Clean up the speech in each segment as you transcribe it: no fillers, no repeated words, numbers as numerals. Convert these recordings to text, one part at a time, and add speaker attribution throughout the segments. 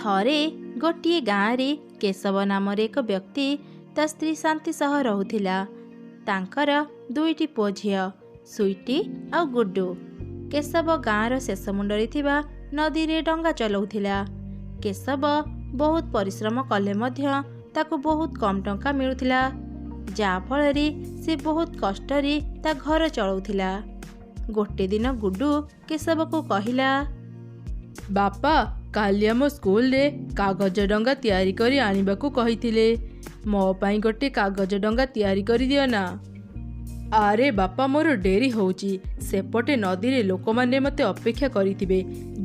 Speaker 1: ଥରେ ଗୋଟିଏ ଗାଁରେ କେଶବ ନାମରେ ଏକ ବ୍ୟକ୍ତି ତା ସ୍ତ୍ରୀ ଶାନ୍ତି ସହ ରହୁଥିଲା। ତାଙ୍କର ଦୁଇଟି ପୁଅ ଝିଅ ସୁଇଟି ଆଉ ଗୁଡୁ। କେଶବ ଗାଁର ଶେଷ ମୁଣ୍ଡରେ ଥିବା ନଦୀରେ ଡଙ୍ଗା ଚଲାଉଥିଲା। କେଶବ ବହୁତ ପରିଶ୍ରମ କଲେ ମଧ୍ୟ ତାକୁ ବହୁତ କମ୍ ଟଙ୍କା ମିଳୁଥିଲା, ଯାହାଫଳରେ ସେ ବହୁତ କଷ୍ଟରେ ତା ଘର ଚଳାଉଥିଲା। ଗୋଟେ ଦିନ ଗୁଡୁ କେଶବକୁ କହିଲା,
Speaker 2: ବାପା, କାଲି ଆମ ସ୍କୁଲରେ କାଗଜ ଡଙ୍ଗା ତିଆରି କରି ଆଣିବାକୁ କହିଥିଲେ। ମୋ ପାଇଁ ଗୋଟେ କାଗଜ ଡଙ୍ଗା ତିଆରି କରିଦିଅ ନା। ଆରେ ବାପା, ମୋର ଡେରି ହେଉଛି। ସେପଟେ ନଦୀରେ ଲୋକମାନେ ମୋତେ ଅପେକ୍ଷା କରିଥିବେ।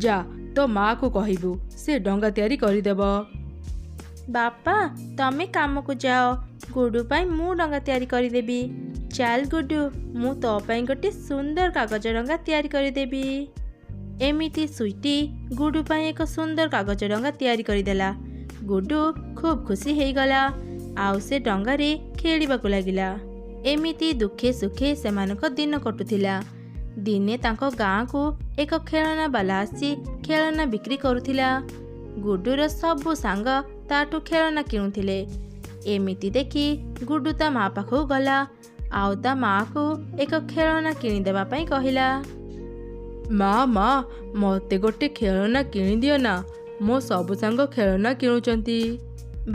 Speaker 2: ଯା, ତୋ ମାଆକୁ କହିବୁ, ସେ ଡଙ୍ଗା ତିଆରି କରିଦେବ।
Speaker 1: ବାପା, ତମେ କାମକୁ ଯାଅ, ଗୁଡୁ ପାଇଁ ମୁଁ ଡଙ୍ଗା ତିଆରି କରିଦେବି। ଚାଲ ଗୁଡୁ, ମୁଁ ତୋ ପାଇଁ ଗୋଟେ ସୁନ୍ଦର କାଗଜ ଡଙ୍ଗା ତିଆରି କରିଦେବି। ଏମିତି ସୁଇଟି ଗୁଡୁ ପାଇଁ ଏକ ସୁନ୍ଦର କାଗଜ ଡଙ୍ଗା ତିଆରି କରିଦେଲା। ଗୁଡୁ ଖୁବ୍ ଖୁସି ହେଇଗଲା, ଆଉ ସେ ଡଙ୍ଗାରେ ଖେଳିବାକୁ ଲାଗିଲା। ଏମିତି ଦୁଃଖେ ସୁଖେ ସେମାନଙ୍କ ଦିନ କଟୁଥିଲା। ଦିନେ ତାଙ୍କ ଗାଁକୁ ଏକ ଖେଳନା ବାଲା ଆସି ଖେଳନା ବିକ୍ରି କରୁଥିଲା। ଗୁଡୁର ସବୁ ସାଙ୍ଗ ତାଠୁ ଖେଳନା କିଣୁଥିଲେ। ଏମିତି ଦେଖି ଗୁଡୁ ତା ମା ପାଖକୁ ଗଲା, ଆଉ ତା ମାଆକୁ ଏକ ଖେଳନା କିଣିଦେବା ପାଇଁ କହିଲା।
Speaker 2: ମା, ମୋତେ ଗୋଟେ ଖେଳନା କିଣିଦିଅ ନା। ମୋ ସବୁ ସାଙ୍ଗ ଖେଳନା କିଣୁଛନ୍ତି।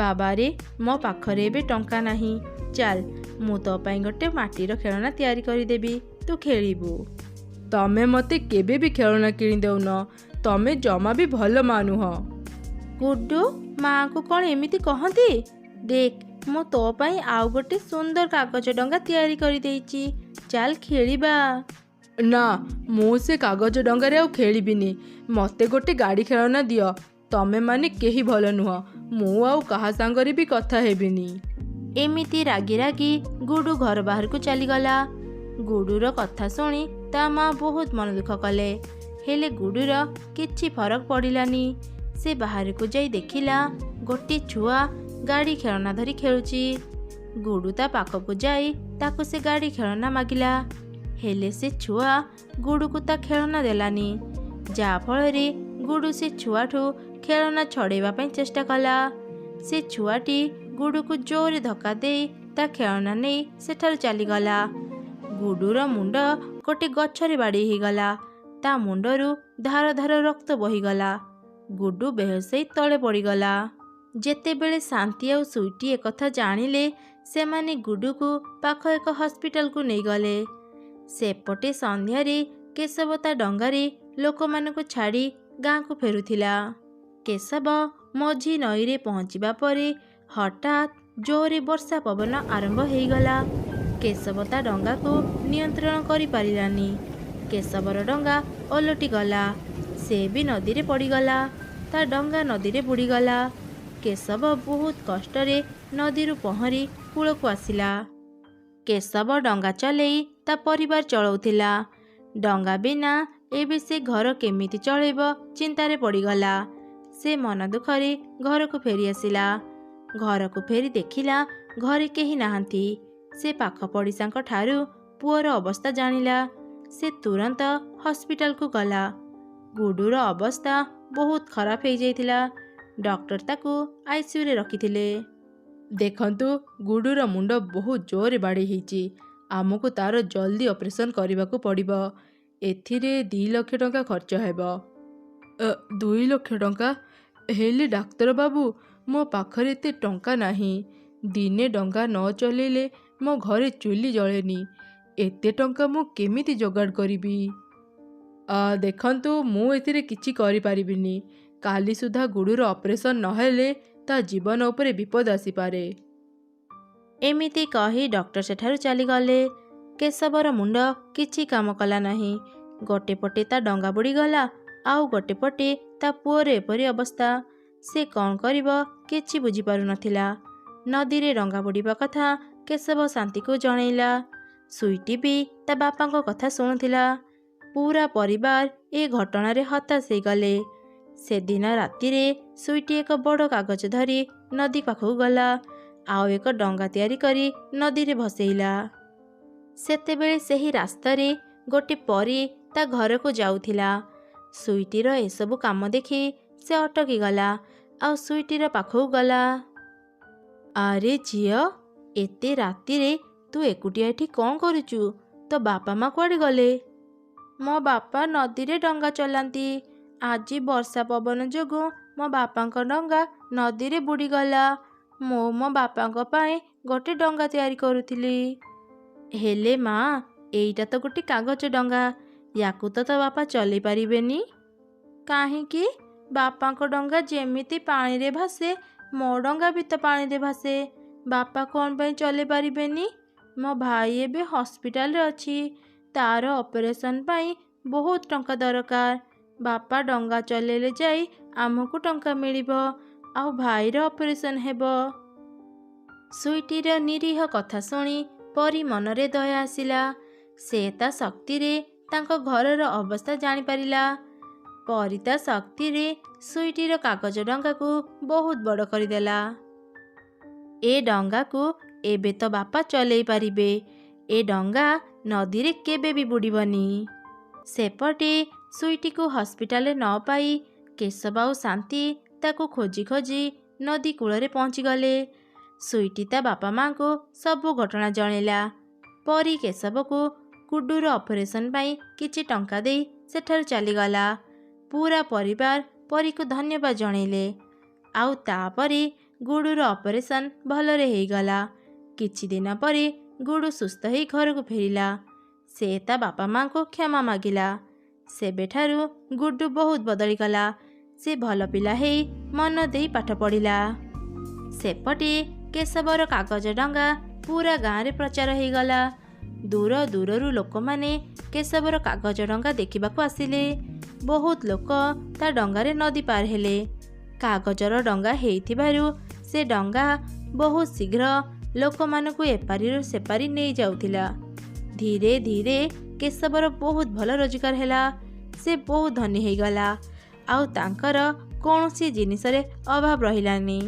Speaker 1: ବାବାରେ, ମୋ ପାଖରେ ଏବେ ଟଙ୍କା ନାହିଁ। ଚାଲ, ମୁଁ ତୋ ପାଇଁ ଗୋଟେ ମାଟିର ଖେଳନା ତିଆରି କରିଦେବି, ତୁ ଖେଳିବୁ।
Speaker 2: ତମେ ମୋତେ କେବେ ବି ଖେଳନା କିଣିଦେଉନ। ତମେ ଜମା ବି ଭଲ ମା ନୁହଁ।
Speaker 1: ଗୁଡୁ, ମାଆଙ୍କୁ କ'ଣ ଏମିତି କହନ୍ତି? ଦେଖ, ମୁଁ ତୋ ପାଇଁ ଆଉ ଗୋଟେ ସୁନ୍ଦର କାଗଜ ଡଙ୍ଗା ତିଆରି କରିଦେଇଛି। ଚାଲ ଖେଳିବା।
Speaker 2: ନା, ମୁଁ ସେ କାଗଜ ଡଙ୍ଗାରେ ଆଉ ଖେଳିବିନି। ମୋତେ ଗୋଟେ ଗାଡ଼ି ଖେଳନା ଦିଅ। ତମେମାନେ କେହି ଭଲ ନୁହଁ। ମୁଁ ଆଉ କାହା ସାଙ୍ଗରେ ବି କଥା ହେବିନି।
Speaker 1: ଏମିତି ରାଗି ରାଗି ଗୁଡୁ ଘର ବାହାରକୁ ଚାଲିଗଲା। ଗୁଡୁର କଥା ଶୁଣି ତା ମା ବହୁତ ମନ ଦୁଃଖ କଲେ, ହେଲେ ଗୁଡୁର କିଛି ଫରକ ପଡ଼ିଲାନି। ସେ ବାହାରକୁ ଯାଇ ଦେଖିଲା ଗୋଟିଏ ଛୁଆ ଗାଡ଼ି ଖେଳନା ଧରି ଖେଳୁଛି। ଗୁଡୁ ତା ପାଖକୁ ଯାଇ ତାକୁ ସେ ଗାଡ଼ି ଖେଳନା ମାଗିଲା, ହେଲେ ସେ ଛୁଆ ଗୁଡୁକୁ ତା ଖେଳନା ଦେଲାନି। ଯାହାଫଳରେ ଗୁଡୁ ସେ ଛୁଆଠୁ ଖେଳନା ଛଡ଼େଇବା ପାଇଁ ଚେଷ୍ଟା କଲା। ସେ ଛୁଆଟି ଗୁଡୁକୁ ଜୋରରେ ଧକ୍କା ଦେଇ ତା ଖେଳନା ନେଇ ସେଠାରୁ ଚାଲିଗଲା। ଗୁଡୁର ମୁଣ୍ଡ ଗୋଟେ ଗଛରେ ବାଡ଼େଇ ହେଇଗଲା। ତା ମୁଣ୍ଡରୁ ଧାର ଧାର ରକ୍ତ ବହିଗଲା। ଗୁଡୁ ବେହୋସ ହେଇ ତଳେ ପଡ଼ିଗଲା। ଯେତେବେଳେ ଶାନ୍ତି ଆଉ ସୁଇଟି ଏକଥା ଜାଣିଲେ, ସେମାନେ ଗୁଡୁକୁ ପାଖ ଏକ ହସ୍ପିଟାଲକୁ ନେଇଗଲେ। ସେପଟେ ସନ୍ଧ୍ୟାରେ କେଶବ ତା ଡଙ୍ଗାରେ ଲୋକମାନଙ୍କୁ ଛାଡ଼ି ଗାଁକୁ ଫେରୁଥିଲା। କେଶବ ମଝି ନଈରେ ପହଞ୍ଚିବା ପରେ ହଠାତ୍ ଜୋରରେ ବର୍ଷା ପବନ ଆରମ୍ଭ ହେଇଗଲା। କେଶବ ତା ଡଙ୍ଗାକୁ ନିୟନ୍ତ୍ରଣ କରିପାରିଲାନି। କେଶବର ଡଙ୍ଗା ଓଲଟି ଗଲା। ସେ ବି ନଦୀରେ ପଡ଼ିଗଲା। ତା ଡଙ୍ଗା ନଦୀରେ ବୁଡ଼ିଗଲା। କେଶବ ବହୁତ କଷ୍ଟରେ ନଦୀରୁ ପହଁରି କୂଳକୁ ଆସିଲା। କେଶବ ଡଙ୍ଗା ଚଲେଇ ତା ପରିବାର ଚଳାଉଥିଲା। ଡଙ୍ଗା ବିନା ଏବେ ସେ ଘର କେମିତି ଚଳେଇବ ଚିନ୍ତାରେ ପଡ଼ିଗଲା। ସେ ମନ ଦୁଃଖରେ ଘରକୁ ଫେରି ଆସିଲା। ଘରକୁ ଫେରି ଦେଖିଲା ଘରେ କେହି ନାହାନ୍ତି। ସେ ପାଖ ପଡ଼ିଶାଙ୍କ ଠାରୁ ପୁଅର ଅବସ୍ଥା ଜାଣିଲା। ସେ ତୁରନ୍ତ ହସ୍ପିଟାଲକୁ ଗଲା। ଗୁଡୁର ଅବସ୍ଥା ବହୁତ ଖରାପ ହେଇଯାଇଥିଲା। ଡକ୍ଟର ତାକୁ ଆଇସିୟୁରେ ରଖିଥିଲେ।
Speaker 2: ଦେଖନ୍ତୁ, ଗୁଡୁର ମୁଣ୍ଡ ବହୁତ ଜୋରରେ ବାଡ଼େଇ ହେଇଛି। ଆମକୁ ତାର ଜଲ୍ଦି ଅପରେସନ୍ କରିବାକୁ ପଡ଼ିବ। ଏଥିରେ 2 ଲକ୍ଷ ଟଙ୍କା ଖର୍ଚ୍ଚ ହେବ। 2 ଲକ୍ଷ ଟଙ୍କା? ହେଲେ ଡାକ୍ତର ବାବୁ, ମୋ ପାଖରେ ଏତେ ଟଙ୍କା ନାହିଁ। ଦିନେ ଡଙ୍ଗା ନ ଚଲେଇଲେ ମୋ ଘରେ ଚୁଲି ଜଳେନି। ଏତେ ଟଙ୍କା ମୁଁ କେମିତି ଯୋଗାଡ଼ କରିବି? ଦେଖନ୍ତୁ, ମୁଁ ଏଥିରେ କିଛି କରିପାରିବିନି। କାଲି ସୁଦ୍ଧା ଗୁଡୁର ଅପରେସନ୍ ନହେଲେ ତା ଜୀବନ ଉପରେ ବିପଦ ଆସିପାରେ।
Speaker 1: ଏମିତି କହି ଡକ୍ଟର ସେଠାରୁ ଚାଲିଗଲେ। କେଶବର ମୁଣ୍ଡ କିଛି କାମ କଲା ନାହିଁ। ଗୋଟେ ପଟେ ତା ଡଙ୍ଗା ବୁଡ଼ିଗଲା, ଆଉ ଗୋଟେ ପଟେ ତା ପୁଅର ଏପରି ଅବସ୍ଥା। ସେ କ'ଣ କରିବ କିଛି ବୁଝିପାରୁନଥିଲା। ନଦୀରେ ଡଙ୍ଗା ବୁଡ଼ିବା କଥା କେଶବ ଶାନ୍ତିକୁ ଜଣେଇଲା। ସୁଇଟି ବି ତା ବାପାଙ୍କ କଥା ଶୁଣୁଥିଲା। ପୁରା ପରିବାର ଏ ଘଟଣାରେ ହତାଶ ହେଇଗଲେ। ସେଦିନ ରାତିରେ ସୁଇଟି ଏକ ବଡ଼ କାଗଜ ଧରି ନଦୀ ପାଖକୁ ଗଲା, ଆଉ ଏକ ଡଙ୍ଗା ତିଆରି କରି ନଦୀରେ ଭସେଇଲା। ସେତେବେଳେ ସେହି ରାସ୍ତାରେ ଗୋଟେ ପରୀ ତା ଘରକୁ ଯାଉଥିଲା। ସୁଇଟିର ଏସବୁ କାମ ଦେଖି ସେ ଅଟକିଗଲା। ଆଉ ସୁଇଟିର ପାଖକୁ ଗଲା। ଆରେ ଝିଅ, ଏତେ ରାତିରେ ତୁ ଏକୁଟିଆ ଏଠି କ'ଣ କରୁଛୁ? ତୋ ବାପା ମା କୁଆଡ଼େ ଗଲେ? ମୋ ବାପା ନଦୀରେ ଡଙ୍ଗା ଚଲାନ୍ତି। ଆଜି ବର୍ଷା ପବନ ଯୋଗୁଁ ମୋ ବାପାଙ୍କ ଡଙ୍ଗା ନଦୀରେ ବୁଡ଼ିଗଲା। ମୁଁ ମୋ ବାପାଙ୍କ ପାଇଁ ଗୋଟେ ଡଙ୍ଗା ତିଆରି କରୁଥିଲି। ହେଲେ ମା, ଏଇଟା ତ ଗୋଟେ କାଗଜ ଡଙ୍ଗା। ୟାକୁ ତ ତୋ ବାପା ଚଲେଇ ପାରିବେନି। କାହିଁକି? ବାପାଙ୍କ ଡଙ୍ଗା ଯେମିତି ପାଣିରେ ଭାସେ, ମୋ ଡଙ୍ଗା ବି ତ ପାଣିରେ ଭାସେ। ବାପା କ'ଣ ପାଇଁ ଚଲେଇ ପାରିବେନି? ମୋ ଭାଇ ଏବେ ହସ୍ପିଟାଲରେ ଅଛି। ତାର ଅପରେସନ୍ ପାଇଁ ବହୁତ ଟଙ୍କା ଦରକାର। ବାପା ଡଙ୍ଗା ଚଲେଇଲେ ଯାଇ ଆମକୁ ଟଙ୍କା ମିଳିବ, ଆଉ ଭାଇର ଅପରେସନ୍ ହେବ। ସୁଇଟିର ନିରୀହ କଥା ଶୁଣି ପରି ମନରେ ଦୟା ଆସିଲା। ସେ ତା ଶକ୍ତିରେ ତାଙ୍କ ଘରର ଅବସ୍ଥା ଜାଣିପାରିଲା। ପରି ତା ଶକ୍ତିରେ ସୁଇଟିର କାଗଜ ଡଙ୍ଗାକୁ ବହୁତ ବଡ଼ କରିଦେଲା। ଏ ଡଙ୍ଗାକୁ ଏବେ ତ ବାପା ଚଲେଇ ପାରିବେ। ଏ ଡଙ୍ଗା ନଦୀରେ କେବେ ବି ବୁଡ଼ିବନି। ସେପଟେ ସୁଇଟିକୁ ହସ୍ପିଟାଲରେ ନ ପାଇ କେଶବ ଆଉ ଶାନ୍ତି ତାକୁ ଖୋଜି ଖୋଜି ନଦୀ କୂଳରେ ପହଞ୍ଚିଗଲେ। ସୁଇଟି ତା ବାପା ମାଙ୍କୁ ସବୁ ଘଟଣା ଜଣେଇଲା। ପରି କେଶବକୁ ଗୁଡୁର ଅପରେସନ୍ ପାଇଁ କିଛି ଟଙ୍କା ଦେଇ ସେଠାରୁ ଚାଲିଗଲା। ପୁରା ପରିବାର ପରୀକୁ ଧନ୍ୟବାଦ ଜଣେଇଲେ। ଆଉ ତାପରେ ଗୁଡୁର ଅପରେସନ୍ ଭଲରେ ହେଇଗଲା। କିଛି ଦିନ ପରେ ଗୁଡୁ ସୁସ୍ଥ ହେଇ ଘରକୁ ଫେରିଲା। ସେ ତା ବାପା ମାଙ୍କୁ କ୍ଷମା ମାଗିଲା। ସେବେଠାରୁ ଗୁଡୁ ବହୁତ ବଦଳିଗଲା। ସେ ଭଲ ପିଲା ହେଇ ମନ ଦେଇ ପାଠ ପଢ଼ିଲା। ସେପଟେ କେଶବର କାଗଜ ଡଙ୍ଗା ପୁରା ଗାଁରେ ପ୍ରଚାର ହେଇଗଲା। ଦୂର ଦୂରରୁ ଲୋକମାନେ କେଶବର କାଗଜ ଡଙ୍ଗା ଦେଖିବାକୁ ଆସିଲେ। ବହୁତ ଲୋକ ତା ଡଙ୍ଗାରେ ନଦୀ ପାର ହେଲେ। କାଗଜର ଡଙ୍ଗା ହେଇଥିବାରୁ ସେ ଡଙ୍ଗା ବହୁତ ଶୀଘ୍ର ଲୋକମାନଙ୍କୁ ଏପାରିରୁ ସେପାରି ନେଇଯାଉଥିଲା। ଧୀରେ ଧୀରେ କେଶବର ବହୁତ ଭଲ ରୋଜଗାର ହେଲା। ସେ ବହୁତ ଧନୀ ହେଇଗଲା। ଆଉ ତାଙ୍କର କୌଣସି ଜିନିଷରେ ଅଭାବ ରହିଲାନି।